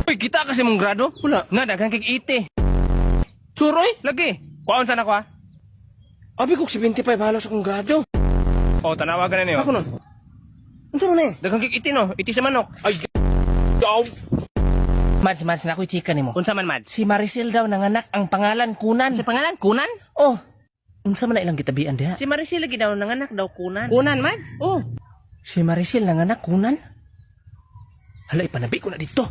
Uy, kita kasi mong grado. Wala. Na, daghang kig 80. Suroy. Lagi. Kuwaon sana ko ha? Abi kong 75 halos akong grado. O, tanawagan na niyo. Ako nun. Ano nun eh? Daghang kig 80 no. 80 sa manok. Ay, daw. Mads, na ako'y chika ni mo. Unsa man, Mads? Si Maricel daw nanganak ang pangalan Kunan. Sa pangalan? Kunan? Oh, unsa man na ilang gitabian diha? Si Maricel lagi daw nanganak daw Kunan. Kunan, Mads? Oh. Si Maricel nanganak Kunan? Hala, ipanabi ko na dito.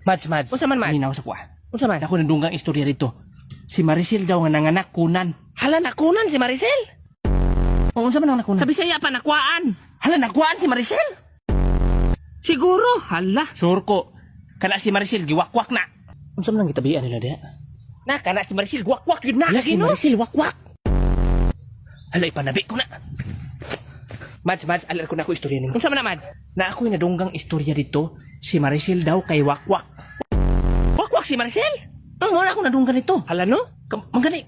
Mads. Unsa man, Mads? Ninaw sa kuha. Unsa man? Ako nandunggang istorya dito. Si Maricel daw nga nanganak Kunan. Hala, nakunan si Maricel. O, unsa man ang nakunan? Sa Bisaya pa nakuhaan. Hala, nakuhaan si Maricel. Siguro. Hala. Sure ko. Kana si Maricel giwakwak na. Unsa man ang gitabian nila diha? Naka na si Maricel. Wakwak yun na. Hala, Lagi si no. Maricel wakwak. Hala, ipanabi ko na. Mads, alam ko na ako istorya nimo. Unsa man na, Mads? Na ako'y nadunggang istorya dito, si Maricel daw kay wakwak. Wakwak si Maricel? Ang wala ako nadunggan nito. Hala no? Magani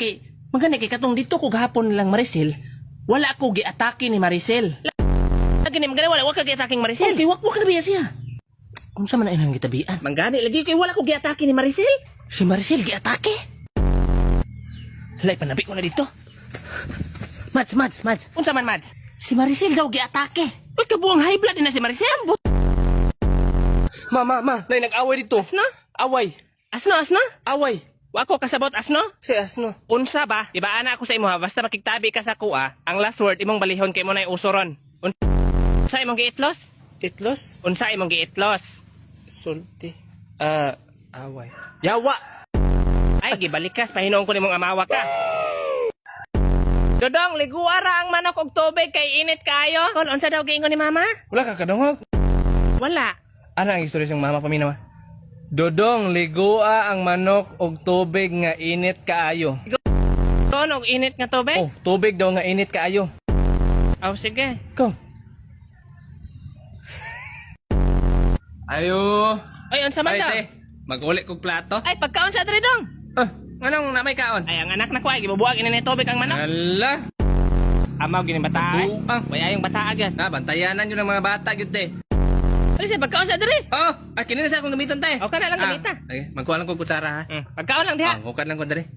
kay katong dito ko gahapon lang Maricel, wala ko giatake ni Maricel. Lagi ni mga wala ka giataking Maricel. Okay, wakwak na biya siya. Unsa man na ilang gitabian? Manggani lagi kay wala ko giatake ni Maricel. Si Maricel giatake. Hala, panabi ko na dito. Mads. Unsa man, Mads? Si Maricel daw giatake. Uy, kabuang high blood din na si Maricel. Ma, nay nag-away dito. Asno? Away. Asno? Away. Wako kasabot asno? Si Asno. Unsa ba? Diba ana ako sa imo ha? Basta makigtabi ka sa kuha, ang last word imong balihon kay mo na usoron. Unsa imong giitlos? Itlos. Unsa imong giitlos? Sulti. Away. Yawa. Ay, gibalikas pahinuon ko nimong amawa ka. Dodong, liguara ang manok og tubig kay init kayo. Kol, unsa daw giingon ni mama? Wala ka kadungog. Wala. Ano ang istorya siyang mama paminawa? Dodong, ligua ang manok og tubig nga init kaayo. Kon og init nga tubig? Oh, tubig daw nga init kaayo. Oh, sige. Go. Ayo. Ay, unsa man Ay, daw? te. Mag-uli kog plato. Ay, pagkaon sa diri dong. Anong namay kaon? Ay, ang anak na ko ay gibubuag ini ni tubig ang manok. Ala. Amaw gini bata ay. Buang. Way ayong bata agad. Bantayanan yun ng mga bata yun, te. Ano siya pagkaon sa diri? Kinin na sa akong gamiton, te. O ka na lang gamita. Okay, magkuha lang kong kutsara, ha? Pagkaon lang diha. Hukad lang ko, dali.